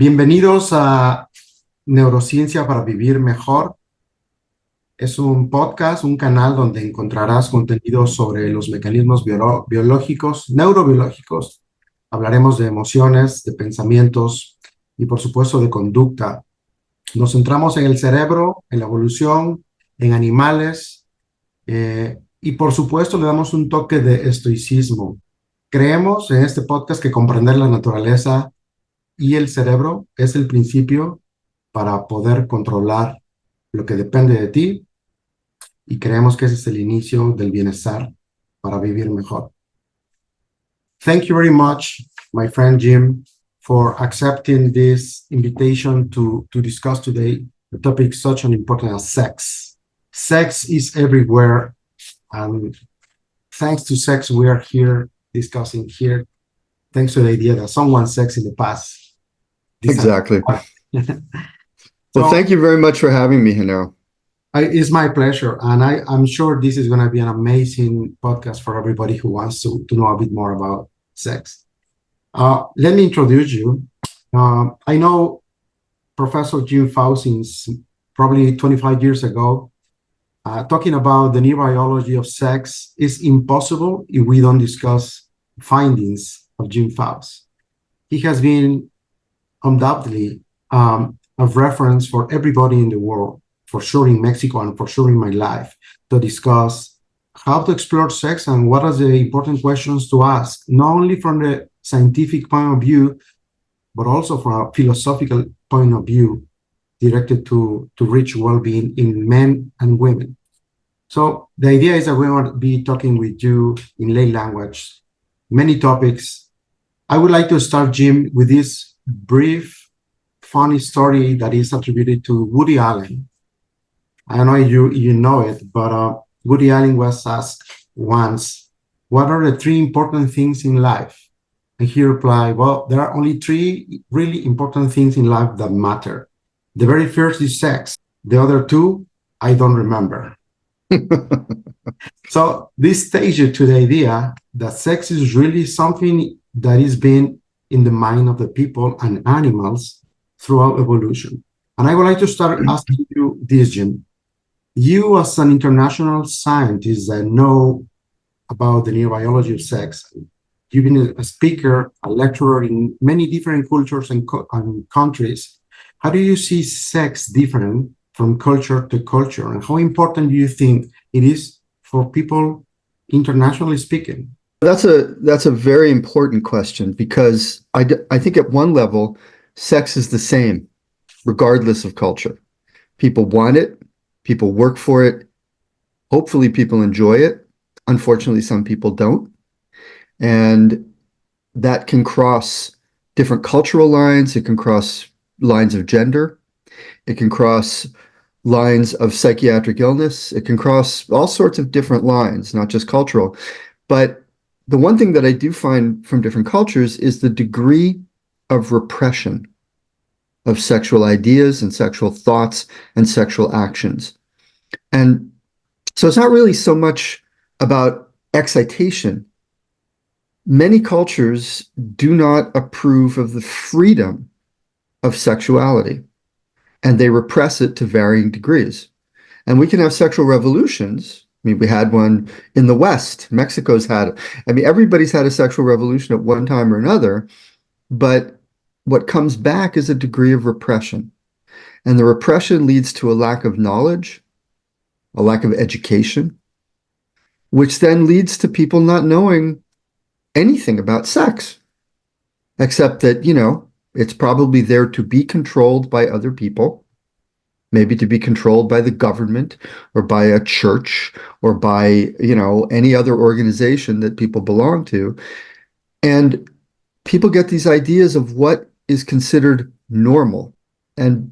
Bienvenidos a Neurociencia para vivir mejor. Es un podcast, un canal donde encontrarás contenido sobre los mecanismos biológicos, neurobiológicos. Hablaremos de emociones, de pensamientos y, por supuesto, de conducta. Nos centramos en el cerebro, en la evolución, en animales y, por supuesto, le damos un toque de estoicismo. Creemos en este podcast que comprender la naturaleza y el cerebro es el principio para poder controlar lo que depende de ti y creemos que ese es el inicio del bienestar para vivir mejor. Thank you very much, my friend Jim, for accepting this invitation to discuss today the topic such an important as sex. Sex is everywhere, and thanks to sex we are here discussing here, thanks to the idea that someone's sex in the past. Exactly. Well, So, thank you very much for having me, Hino. It's my pleasure, and I'm sure this is going to be an amazing podcast for everybody who wants to know a bit more about sex. Let me introduce you. I know Professor Jim Pfaus since probably 25 years ago. Talking about the neurobiology of sex is impossible if we don't discuss findings of Jim Pfaus. He has been undoubtedly a reference for everybody in the world, for sure in Mexico and for sure in my life, to discuss how to explore sex and what are the important questions to ask, not only from the scientific point of view, but also from a philosophical point of view directed to reach well-being in men and women. So the idea is that we want to be talking with you in lay language, many topics. I would like to start, Jim, with this brief, funny story that is attributed to Woody Allen. I don't know if you know it, but Woody Allen was asked once, what are the three important things in life? And he replied, well, there are only three really important things in life that matter. The very first is sex. The other two, I don't remember. So this takes you to the idea that sex is really something that is being in the mind of the people and animals throughout evolution. And I would like to start asking you this, Jim. You, as an international scientist that know about the neurobiology of sex, you've been a speaker, a lecturer in many different cultures and countries. How do you see sex different from culture to culture? And how important do you think it is for people internationally speaking? That's a very important question because I think at one level, sex is the same, regardless of culture. People want it, people work for it, hopefully people enjoy it. Unfortunately, some people don't. And that can cross different cultural lines, it can cross lines of gender, it can cross lines of psychiatric illness, it can cross all sorts of different lines, not just cultural. But the one thing that I do find from different cultures is the degree of repression of sexual ideas and sexual thoughts and sexual actions. And so it's not really so much about excitation. Many cultures do not approve of the freedom of sexuality, and they repress it to varying degrees. And we can have sexual revolutions. I mean, we had one in the West. Mexico's had, everybody's had a sexual revolution at one time or another, but what comes back is a degree of repression. And the repression leads to a lack of knowledge, a lack of education, which then leads to people not knowing anything about sex, except that, it's probably there to be controlled by other people, maybe to be controlled by the government or by a church or by, any other organization that people belong to. And people get these ideas of what is considered normal. And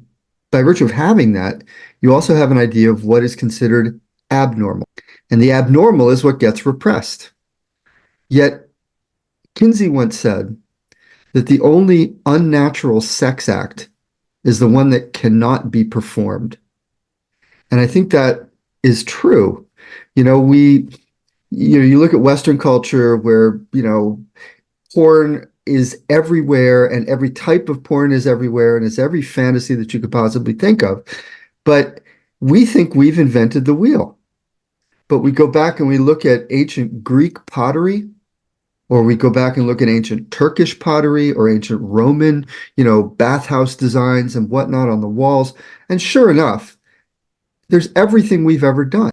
by virtue of having that, you also have an idea of what is considered abnormal. And the abnormal is what gets repressed. Yet, Kinsey once said that the only unnatural sex act is the one that cannot be performed. And I think that is true. You look at Western culture where, porn is everywhere, and every type of porn is everywhere, and it's every fantasy that you could possibly think of. But we think we've invented the wheel. But we go back and we look at ancient Greek pottery, or we go back and look at ancient Turkish pottery or ancient Roman, bathhouse designs and whatnot on the walls. And sure enough, there's everything we've ever done.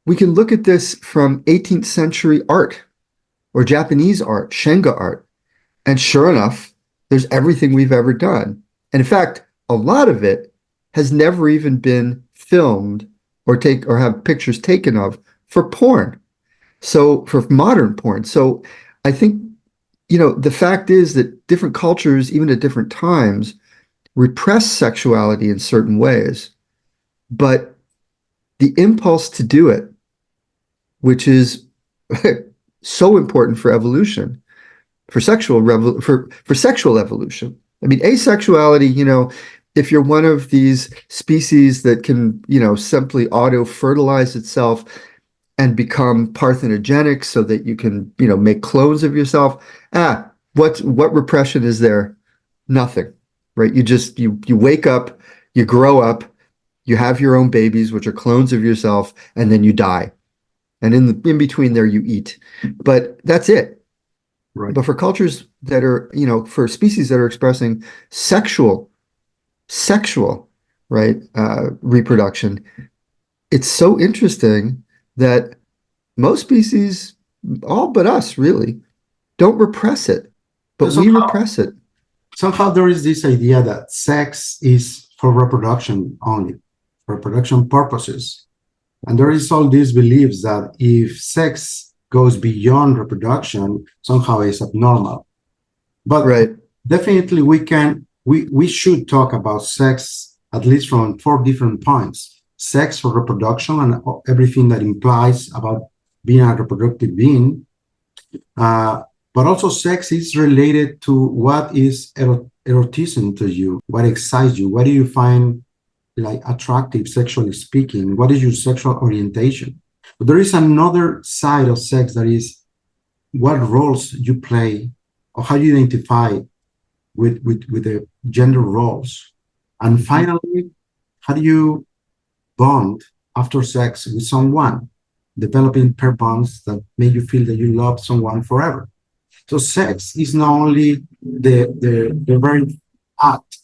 We can look at this from 18th century art or Japanese art, Shenga art. And sure enough, there's everything we've ever done. And in fact, a lot of it has never even been filmed or have pictures taken of for porn. So for modern porn. So I think, the fact is that different cultures, even at different times, repress sexuality in certain ways. But the impulse to do it, which is so important for evolution, for sexual evolution. I mean, asexuality, if you're one of these species that can, simply auto-fertilize itself and become parthenogenetic so that you can, make clones of yourself, what repression is there? Nothing, right? You wake up, you grow up, you have your own babies, which are clones of yourself, and then you die. And in between there, you eat. But that's it. Right. But for cultures that are, for species that are expressing sexual, right, reproduction, it's so interesting that most species, all but us really, don't repress it, but we repress it. Somehow there is this idea that sex is for reproduction only, reproduction purposes. And there is all these beliefs that if sex goes beyond reproduction, somehow it's abnormal. But right. Definitely we should talk about sex at least from 4 different points. Sex for reproduction and everything that implies about being a reproductive being. But also sex is related to what is eroticism to you, what excites you, what do you find like attractive sexually speaking, what is your sexual orientation. But there is another side of sex that is what roles you play or how you identify with the gender roles. And finally, how do you bond after sex with someone, developing pair bonds that make you feel that you love someone forever. So sex is not only the very act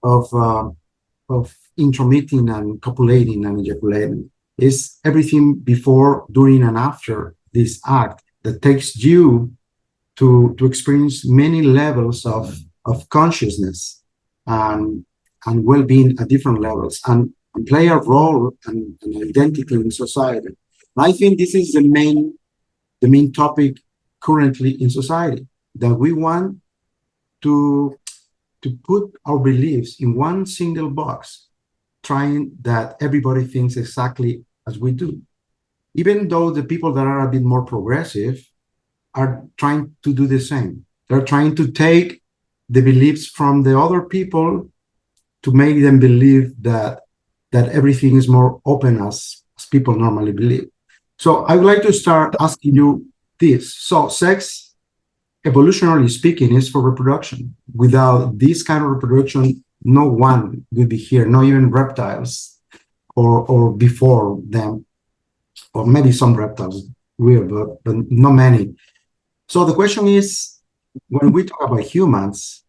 of intromitting and copulating and ejaculating. It's everything before, during, and after this act that takes you to experience many levels of consciousness and well-being at different levels and play a role and identity in society. And I think this is the main topic currently in society, that we want to put our beliefs in one single box, trying that everybody thinks exactly as we do. Even though the people that are a bit more progressive are trying to do the same. They're trying to take the beliefs from the other people to make them believe that everything is more open as people normally believe. So I would like to start asking you this. So sex, evolutionarily speaking, is for reproduction. Without this kind of reproduction, no one would be here, not even reptiles or before them, or maybe some reptiles will, but not many. So the question is, when we talk about humans,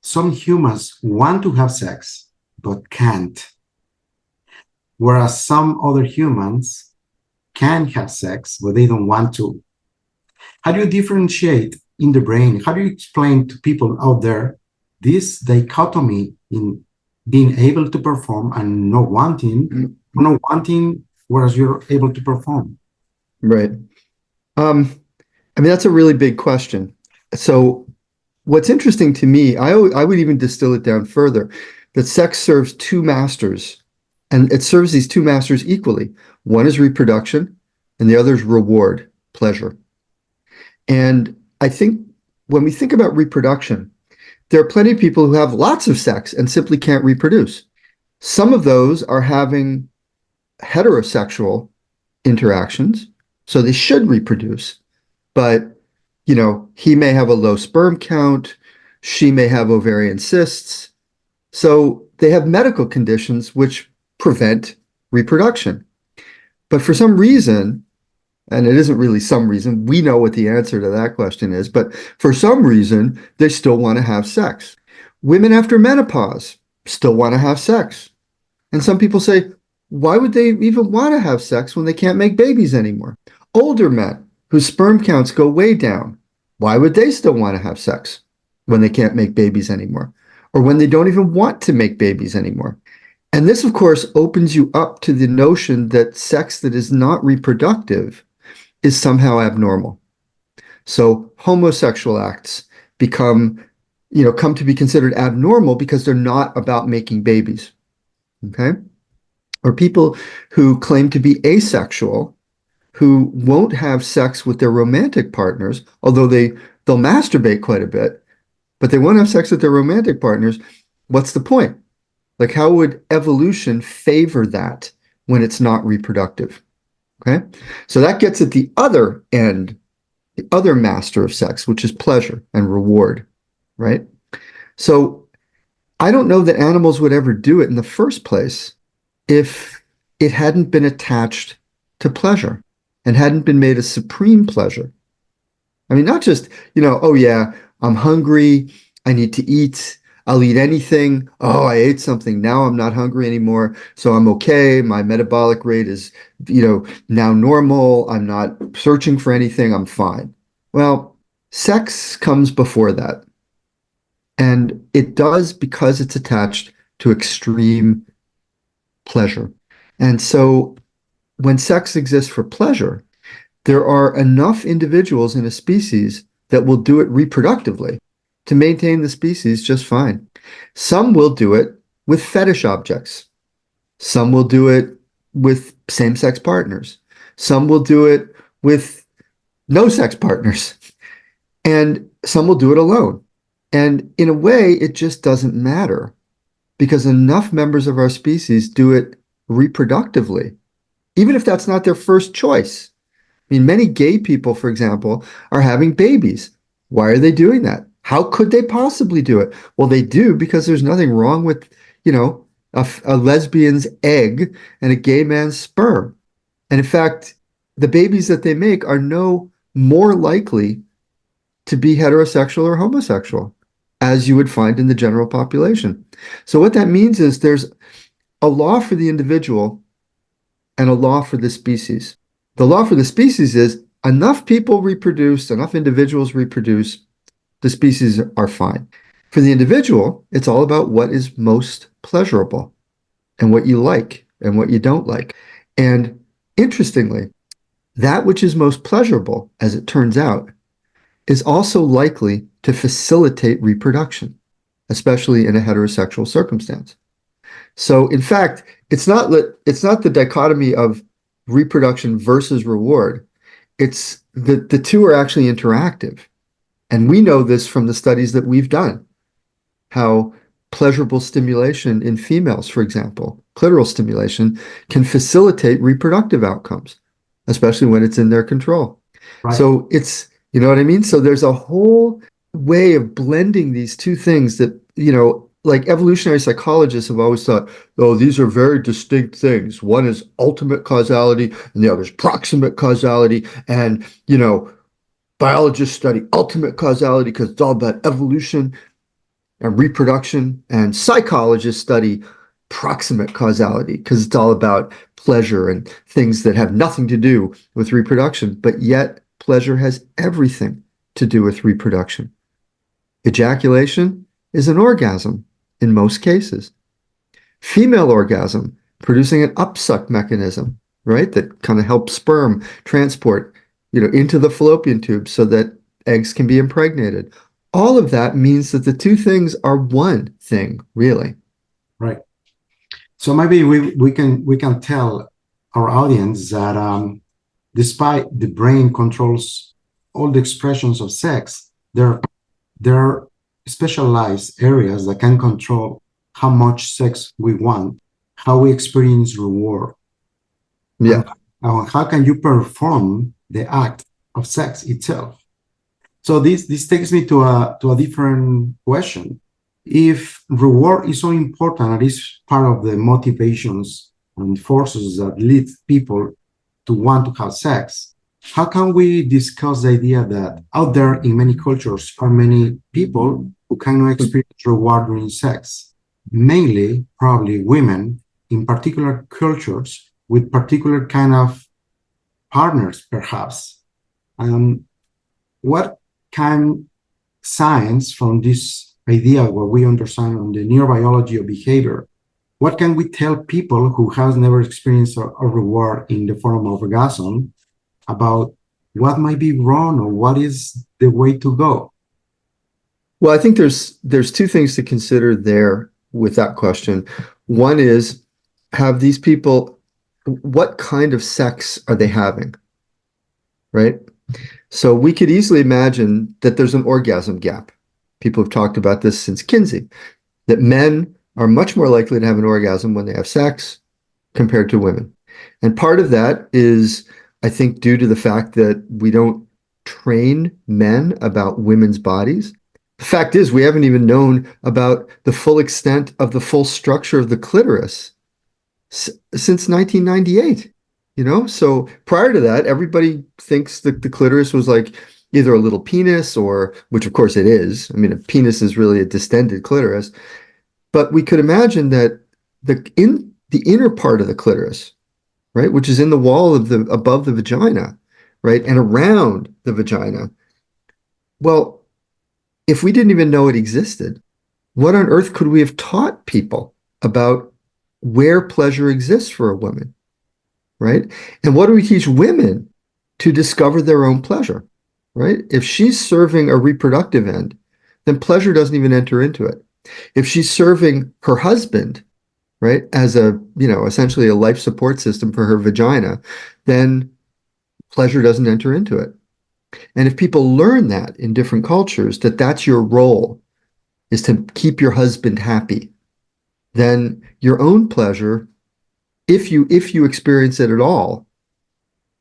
some humans want to have sex, but can't. Whereas some other humans can have sex, but they don't want to. How do you differentiate in the brain? How do you explain to people out there this dichotomy in being able to perform and not wanting, whereas you're able to perform? Right. I mean, that's a really big question. So what's interesting to me, I would even distill it down further, that sex serves 2 masters, and it serves these 2 masters equally. One is reproduction, and the other is reward, pleasure. And I think when we think about reproduction, there are plenty of people who have lots of sex and simply can't reproduce. Some of those are having heterosexual interactions, so they should reproduce. But, he may have a low sperm count, She may have ovarian cysts. So they have medical conditions which prevent reproduction. But for some reason, and it isn't really some reason, we know what the answer to that question is, but for some reason, they still want to have sex. Women after menopause still want to have sex. And some people say, why would they even want to have sex when they can't make babies anymore? Older men whose sperm counts go way down, why would they still want to have sex when they can't make babies anymore? Or when they don't even want to make babies anymore? And this, of course, opens you up to the notion that sex that is not reproductive is somehow abnormal. So homosexual acts come to be considered abnormal because they're not about making babies. Okay? Or people who claim to be asexual, who won't have sex with their romantic partners, although they'll masturbate quite a bit, but they won't have sex with their romantic partners. What's the point? Like, how would evolution favor that when it's not reproductive? Okay? So that gets at the other end, the other master of sex, which is pleasure and reward, right? So I don't know that animals would ever do it in the first place if it hadn't been attached to pleasure and hadn't been made a supreme pleasure. I mean, not just, oh yeah, I'm hungry, I need to eat, I'll eat anything. Oh, I ate something, now I'm not hungry anymore, so I'm okay, my metabolic rate is, now normal, I'm not searching for anything, I'm fine. Well, sex comes before that. And it does because it's attached to extreme pleasure. And so when sex exists for pleasure, there are enough individuals in a species that will do it reproductively to maintain the species just fine. Some will do it with fetish objects. Some will do it with same-sex partners. Some will do it with no-sex partners. And some will do it alone. And in a way, it just doesn't matter because enough members of our species do it reproductively, even if that's not their first choice. I mean, many gay people, for example, are having babies. Why are they doing that? How could they possibly do it? Well, they do because there's nothing wrong with, a lesbian's egg and a gay man's sperm. And in fact, the babies that they make are no more likely to be heterosexual or homosexual, as you would find in the general population. So what that means is there's a law for the individual and a law for the species. The law for the species is enough people reproduce, enough individuals reproduce, the species are fine. For the individual, it's all about what is most pleasurable and what you like and what you don't like. And interestingly, that which is most pleasurable, as it turns out, is also likely to facilitate reproduction, especially in a heterosexual circumstance. So in fact, it's not the dichotomy of reproduction versus reward. It's the two are actually interactive. And we know this from the studies that we've done, how pleasurable stimulation in females, for example, clitoral stimulation, can facilitate reproductive outcomes, especially when it's in their control. Right. So it's, you know what I mean? So there's a whole way of blending these two things that, like evolutionary psychologists have always thought, oh, these are very distinct things. One is ultimate causality and the other is proximate causality. And, biologists study ultimate causality because it's all about evolution and reproduction. And psychologists study proximate causality because it's all about pleasure and things that have nothing to do with reproduction. But yet pleasure has everything to do with reproduction. Ejaculation is an orgasm in most cases. Female orgasm, producing an upsuck mechanism, right, that kind of helps sperm transport, into the fallopian tube so that eggs can be impregnated. All of that means that the two things are one thing, really. Right. So maybe we can tell our audience that despite the brain controls all the expressions of sex, there are specialized areas that can control how much sex we want, how we experience reward. Yeah. And how can you perform the act of sex itself? So this takes me to a different question. If reward is so important and is part of the motivations and forces that lead people to want to have sex, how can we discuss the idea that out there in many cultures are many people who cannot experience reward during sex, mainly probably women in particular cultures with particular kind of partners, perhaps? What can science from this idea, what we understand on the neurobiology of behavior, what can we tell people who has never experienced a reward in the form of orgasm about what might be wrong or what is the way to go? Well, I think there's two things to consider there with that question. One is, have these people, what kind of sex are they having, right? So we could easily imagine that there's an orgasm gap. People have talked about this since Kinsey, that men are much more likely to have an orgasm when they have sex compared to women. And part of that is, I think, due to the fact that we don't train men about women's bodies. The fact is, we haven't even known about the full extent of the full structure of the clitoris since 1998. So prior to that, everybody thinks that the clitoris was like either a little penis, or, which of course it is. I mean, a penis is really a distended clitoris. But we could imagine that in the inner part of the clitoris, right, which is in the wall of the above the vagina, right, and around the vagina. Well, if we didn't even know it existed, what on earth could we have taught people about where pleasure exists for a woman, right? And what do we teach women to discover their own pleasure, right? If she's serving a reproductive end, then pleasure doesn't even enter into it. If she's serving her husband, right, as essentially a life support system for her vagina, then pleasure doesn't enter into it. And if people learn that in different cultures, that that's your role, is to keep your husband happy, then your own pleasure, if you experience it at all,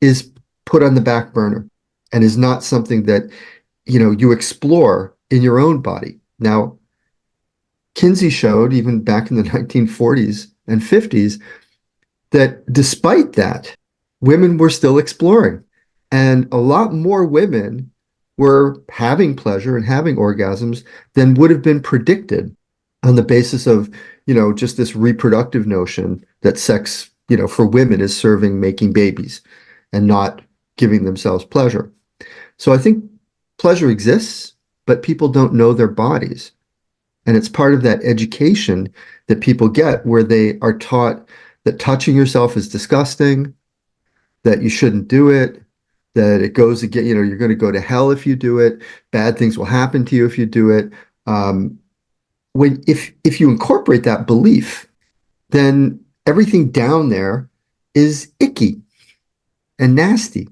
is put on the back burner and is not something that you explore in your own body. Now, Kinsey showed, even back in the 1940s and 50s, that despite that, women were still exploring. And a lot more women were having pleasure and having orgasms than would have been predicted on the basis of, just this reproductive notion that sex, for women is serving making babies and not giving themselves pleasure. So I think pleasure exists, but people don't know their bodies. And it's part of that education that people get, where they are taught that touching yourself is disgusting, that you shouldn't do it, that it goes again, you're going to go to hell if you do it, bad things will happen to you if you do it. If you incorporate that belief, then everything down there is icky and nasty,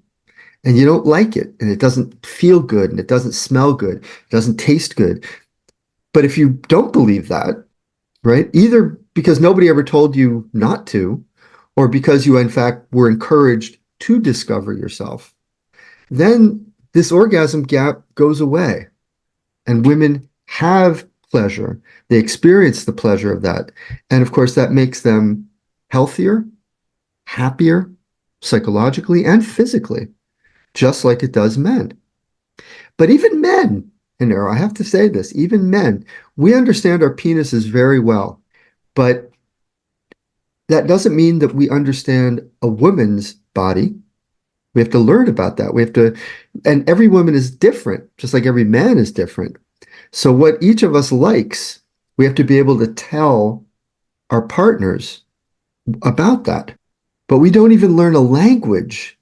and you don't like it, and it doesn't feel good, and it doesn't smell good, it doesn't taste good. But if you don't believe that, right, either because nobody ever told you not to, or because you, in fact, were encouraged to discover yourself, then this orgasm gap goes away. And women have pleasure. They experience the pleasure of that. And of course, that makes them healthier, happier, psychologically and physically, just like it does men. But even men, and I have to say this, even men, we understand our penises very well, but that doesn't mean that we understand a woman's body. We have to learn about that. And every woman is different, just like every man is different. So what each of us likes, we have to be able to tell our partners about that. But we don't even learn a language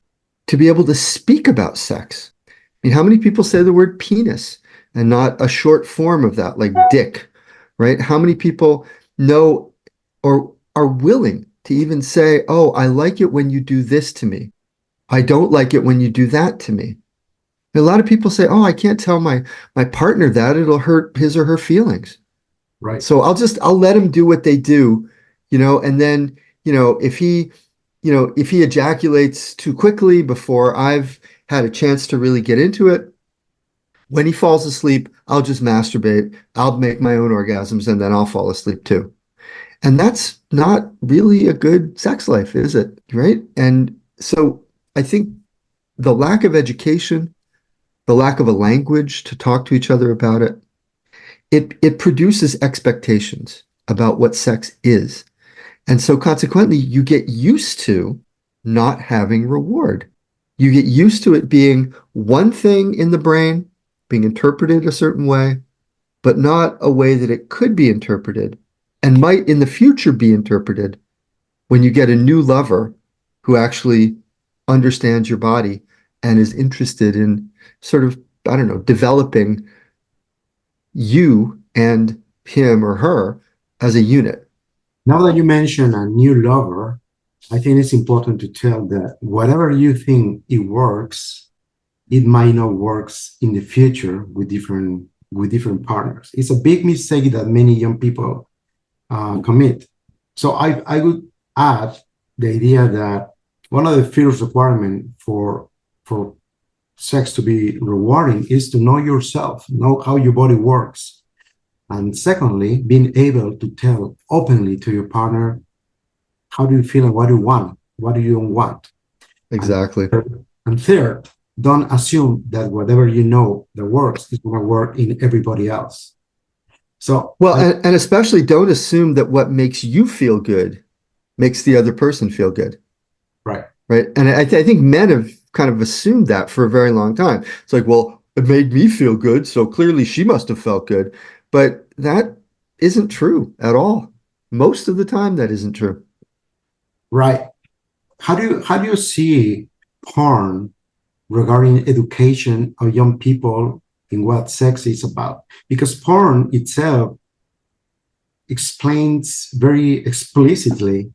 to be able to speak about sex. I mean, how many people say the word penis and not a short form of that, like dick, right? How many people know or are willing to even say, oh, I like it when you do this to me. I don't like it when you do that to me. A lot of people say, oh, I can't tell my partner that, it'll hurt his or her feelings. Right. So I'll let him do what they do, and then, if he ejaculates too quickly before I've had a chance to really get into it, When he falls asleep, I'll just masturbate. I'll make my own orgasms and then I'll fall asleep too. And that's not really a good sex life, is it? Right? And so I think the lack of education, the lack of a language to talk to each other about it, it produces expectations about what sex is. And so consequently, you get used to not having reward. You get used to it being one thing in the brain, being interpreted a certain way, but not a way that it could be interpreted and might in the future be interpreted when you get a new lover who actually understands your body and is interested in sort of, I don't know, developing you and him or her as a unit. Now that you mention a new lover, I think it's important to tell that whatever you think it works, it might not works in the future with different partners. It's a big mistake that many young people commit. So I would add the idea that one of the first requirements for sex to be rewarding is to know yourself, know how your body works. And secondly, being able to tell openly to your partner, how do you feel and what do you want? What do you don't want? Exactly. And third, don't assume that whatever you know that works is going to work in everybody else. So, well, and especially don't assume that what makes you feel good makes the other person feel good. Right. Right. And I think men have kind of assumed that for a very long time. It's like, well, it made me feel good, so clearly she must have felt good. But that isn't true at all. Most of the time, that isn't true. Right. How do you see porn regarding education of young people in what sex is about? Because porn itself explains very explicitly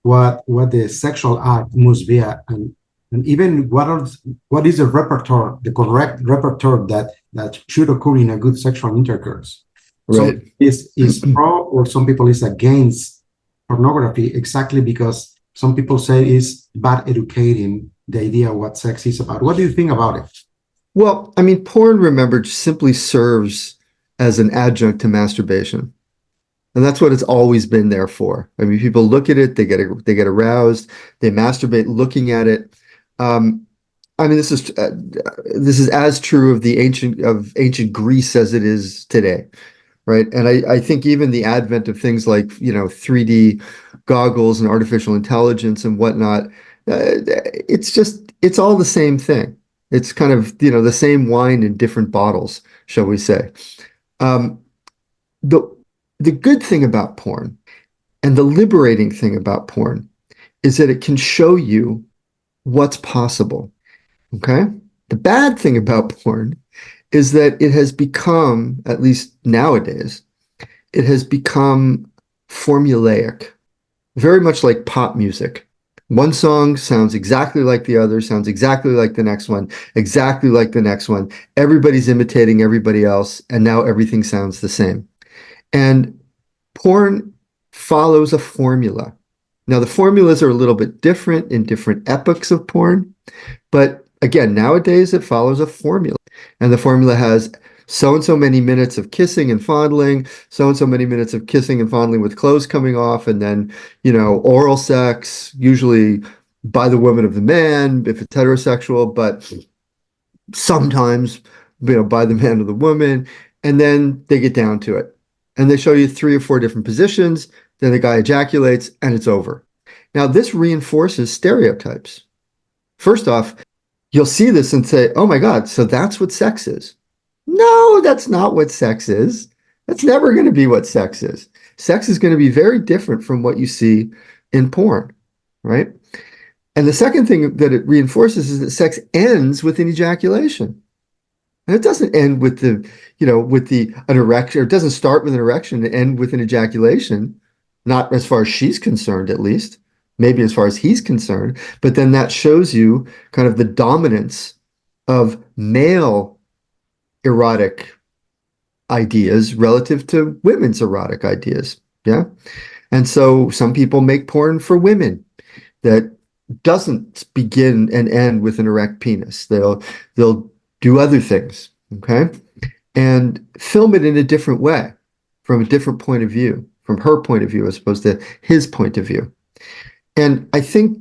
what the sexual act must be, and even what is the repertoire, the correct repertoire that should occur in a good sexual intercourse. Right. So is pro, or some people is against pornography, exactly because some people say it's bad educating the idea of what sex is about. What do you think about it? Well, I mean, porn, remember, simply serves as an adjunct to masturbation. And that's what it's always been there for. I mean, people look at it, they get aroused, they masturbate looking at it. I mean, this is as true of ancient Greece as it is today, right? And I think even the advent of things like 3D goggles and artificial intelligence and whatnot, it's all the same thing. It's kind of the same wine in different bottles, shall we say? Um, the good thing about porn and the liberating thing about porn is that it can show you what's possible. Okay? The bad thing about porn is that it has become, at least nowadays, it has become formulaic, very much like pop music. One song sounds exactly like the other, sounds exactly like the next one, exactly like the next one. Everybody's imitating everybody else, and now everything sounds the same. And porn follows a formula. Now, the formulas are a little bit different in different epochs of porn, but again, nowadays it follows a formula. And the formula has so and so many minutes of kissing and fondling, so and so many minutes of kissing and fondling with clothes coming off, and then, oral sex, usually by the woman of the man, if it's heterosexual, but sometimes, by the man of the woman. And then they get down to it. And they show you 3 or 4 different positions. Then the guy ejaculates and it's over. Now, this reinforces stereotypes. First off, you'll see this and say, oh my God, so that's what sex is. No, that's not what sex is. That's never going to be what sex is. Sex is going to be very different from what you see in porn, right? And the second thing that it reinforces is that sex ends with an ejaculation. And it doesn't end with an erection, or it doesn't start with an erection and end with an ejaculation, not as far as she's concerned, at least, maybe as far as he's concerned. But then that shows you kind of the dominance of male erotic ideas relative to women's erotic ideas. Yeah. And so some people make porn for women that doesn't begin and end with an erect penis. They'll do other things. okay? And film it in a different way, from a different point of view, from her point of view as opposed to his point of view. And I think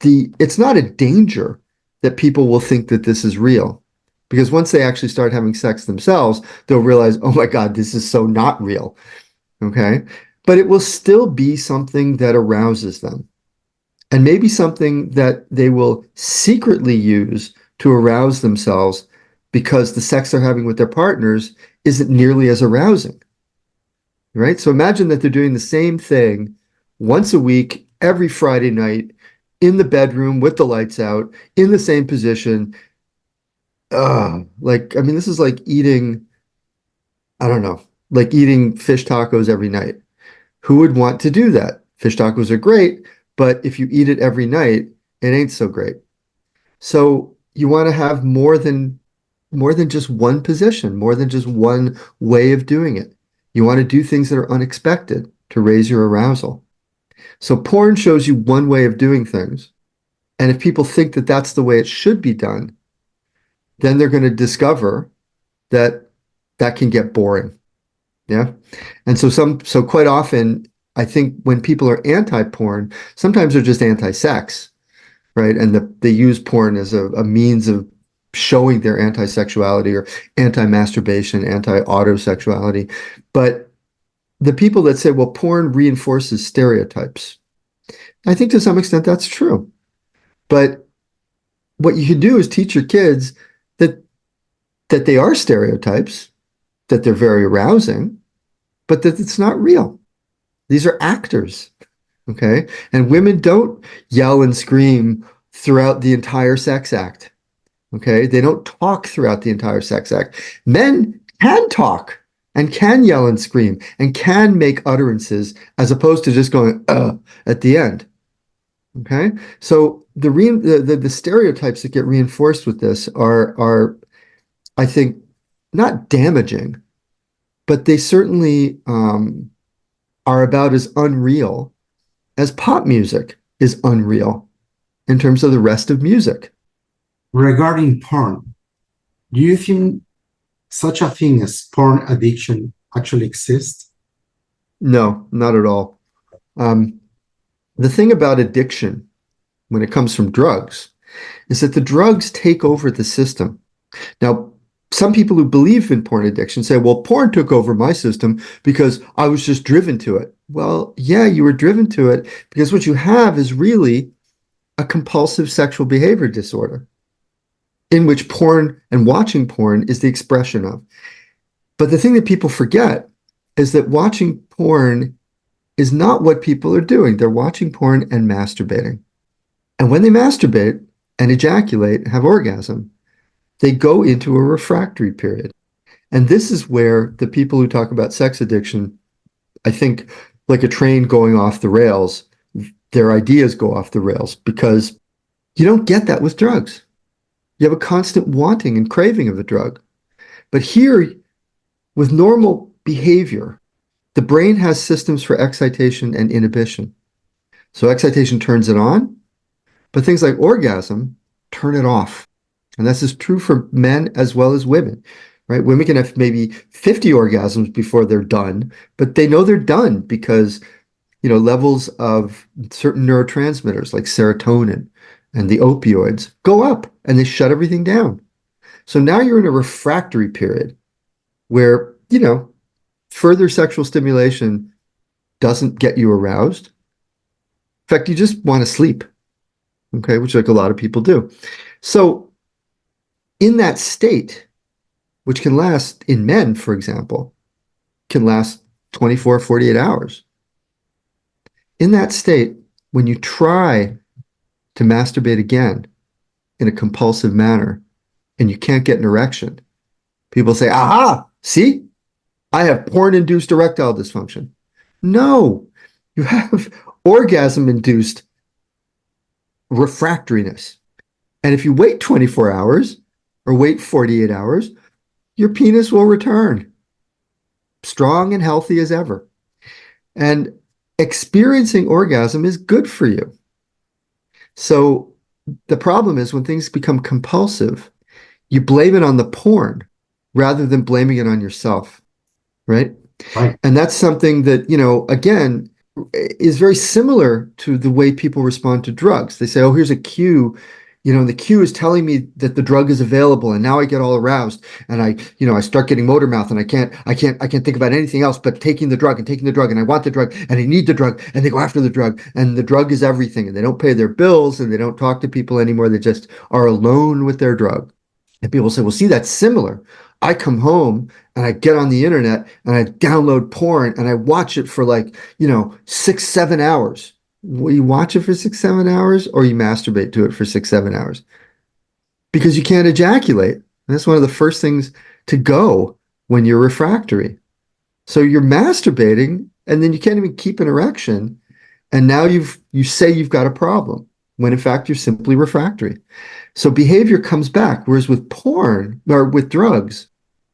it's not a danger that people will think that this is real, because once they actually start having sex themselves, they'll realize, oh my God, this is so not real, okay? But it will still be something that arouses them, and maybe something that they will secretly use to arouse themselves because the sex they're having with their partners isn't nearly as arousing, right? So imagine that they're doing the same thing once a week, every Friday night, in the bedroom with the lights out, in the same position. Like, I mean, this is like eating, I don't know, like eating fish tacos every night. Who would want to do that? Fish tacos are great, but if you eat it every night, it ain't so great. So you want to have more than just one position, more than just one way of doing it. You want to do things that are unexpected to raise your arousal. So porn shows you one way of doing things. And if people think that that's the way it should be done, then they're going to discover that that can get boring. Yeah. And so quite often, I think when people are anti-porn, sometimes they're just anti-sex, right? And they use porn as a means of showing their anti-sexuality or anti-masturbation, anti-autosexuality. But the people that say, well, porn reinforces stereotypes, I think to some extent that's true. But what you can do is teach your kids that they are stereotypes, that they're very arousing, but that it's not real. These are actors, okay? And women don't yell and scream throughout the entire sex act, okay? They don't talk throughout the entire sex act. Men can talk and can yell and scream and can make utterances as opposed to just going at the end, okay? So the stereotypes that get reinforced with this are I think not damaging, but they certainly are about as unreal as pop music is unreal in terms of the rest of music. Regarding porn, do you think such a thing as porn addiction actually exists? No, not at all. The thing about addiction when it comes from drugs is that the drugs take over the system. Now, some people who believe in porn addiction say, well, porn took over my system because I was just driven to it. Well, yeah, you were driven to it because what you have is really a compulsive sexual behavior disorder in which porn and watching porn is the expression of. But the thing that people forget is that watching porn is not what people are doing. They're watching porn and masturbating. And when they masturbate and ejaculate, have orgasm, they go into a refractory period. And this is where the people who talk about sex addiction, I think, like a train going off the rails, their ideas go off the rails because you don't get that with drugs. You have a constant wanting and craving of a drug. But here, with normal behavior, the brain has systems for excitation and inhibition. So excitation turns it on, but things like orgasm turn it off. And this is true for men as well as women, right? Women can have maybe 50 orgasms before they're done, but they know they're done because, levels of certain neurotransmitters like serotonin and the opioids go up and they shut everything down. So now you're in a refractory period where, further sexual stimulation doesn't get you aroused. In fact, you just want to sleep, okay, which like a lot of people do. So in that state, which can last in men, for example, can last 24, 48 hours. In that state, when you try to masturbate again in a compulsive manner and you can't get an erection, people say, aha, see, I have porn-induced erectile dysfunction. No, you have orgasm-induced refractoriness. And if you wait 24 hours or wait 48 hours, your penis will return strong and healthy as ever. And experiencing orgasm is good for you. So the problem is when things become compulsive, you blame it on the porn rather than blaming it on yourself, right? Right. And that's something that, again, is very similar to the way people respond to drugs. They say, oh, here's a cue, the cue is telling me that the drug is available, and now I get all aroused, and I start getting motor mouth, and I can't think about anything else but taking the drug, and I want the drug, and I need the drug, and they go after the drug, and the drug is everything, and they don't pay their bills, and they don't talk to people anymore. They just are alone with their drug. And people say, well, see, that's similar. I come home and I get on the internet and I download porn and I watch it for 6, 7 hours. Will you watch it for 6, 7 hours, or you masturbate to it for 6, 7 hours? Because you can't ejaculate. And that's one of the first things to go when you're refractory. So you're masturbating and then you can't even keep an erection. And now you say you've got a problem, when in fact you're simply refractory. So behavior comes back. Whereas with porn or with drugs,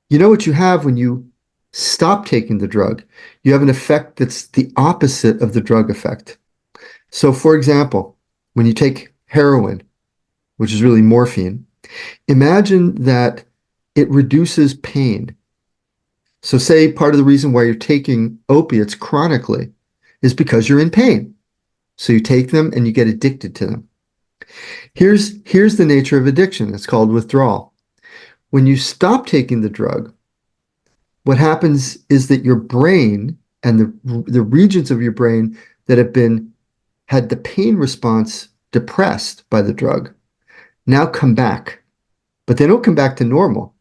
what you have when you stop taking the drug, you have an effect that's the opposite of the drug effect. So for example, when you take heroin, which is really morphine, imagine that it reduces pain. So say part of the reason why you're taking opiates chronically is because you're in pain. So you take them and you get addicted to them. Here's the nature of addiction. It's called withdrawal. When you stop taking the drug, what happens is that your brain and the regions of your brain that have had the pain response depressed by the drug now come back, but they don't come back to normal.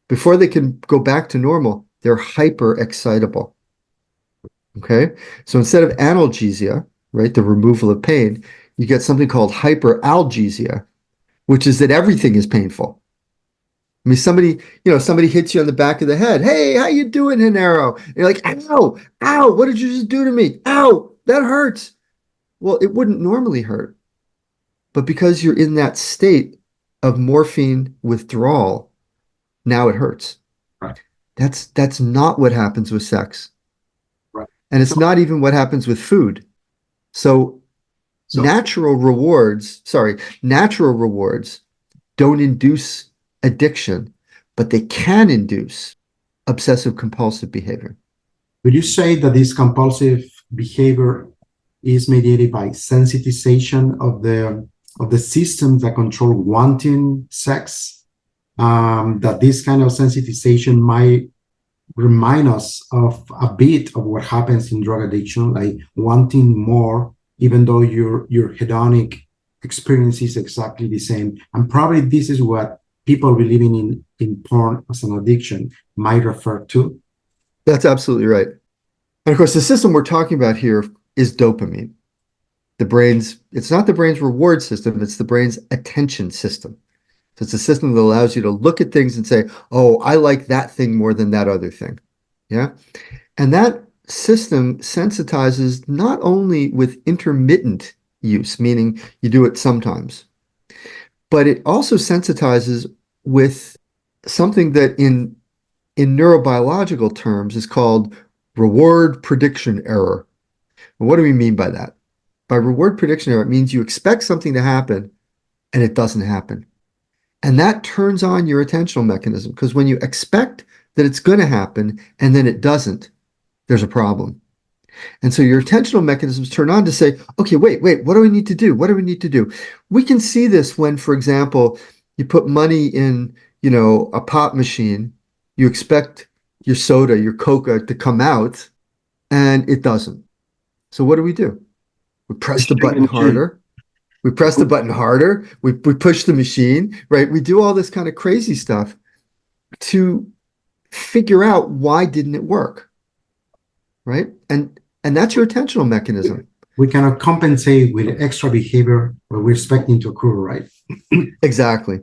Before they can go back to normal, they're hyper excitable. Okay? So instead of analgesia, right, the removal of pain, you get something called hyperalgesia, which is that everything is painful. I mean, somebody hits you on the back of the head. Hey, how you doing, Genaro? And you're like, ow, ow, what did you just do to me? Ow, that hurts. Well, it wouldn't normally hurt. But because you're in that state of morphine withdrawal, now it hurts. Right. That's not what happens with sex. Right. And it's not even what happens with food. So natural rewards don't induce addiction, but they can induce obsessive compulsive behavior. Would you say that this compulsive behavior is mediated by sensitization of the systems that control wanting sex? That this kind of sensitization might remind us of a bit of what happens in drug addiction, like wanting more, even though your hedonic experience is exactly the same. And probably this is what people believing in porn as an addiction might refer to. That's absolutely right. And of course, the system we're talking about here is dopamine. It's not the brain's reward system, it's the brain's attention system. So it's a system that allows you to look at things and say, oh, I like that thing more than that other thing. Yeah. And that system sensitizes not only with intermittent use, meaning you do it sometimes, but it also sensitizes with something that in neurobiological terms is called reward prediction error. And what do we mean by that? By reward prediction error, it means you expect something to happen and it doesn't happen. And that turns on your attentional mechanism, because when you expect that it's going to happen and then it doesn't, there's a problem. And so your attentional mechanisms turn on to say, okay, wait, what do we need to do? What do we need to do? We can see this when, for example, you put money in, a pop machine, you expect your soda, your Coca to come out, and it doesn't. So what do? We press the button harder. We press the button harder. We push the machine, right? We do all this kind of crazy stuff to figure out why didn't it work, right? And that's your attentional mechanism. We cannot compensate with extra behavior what we're expecting to occur, right? Exactly.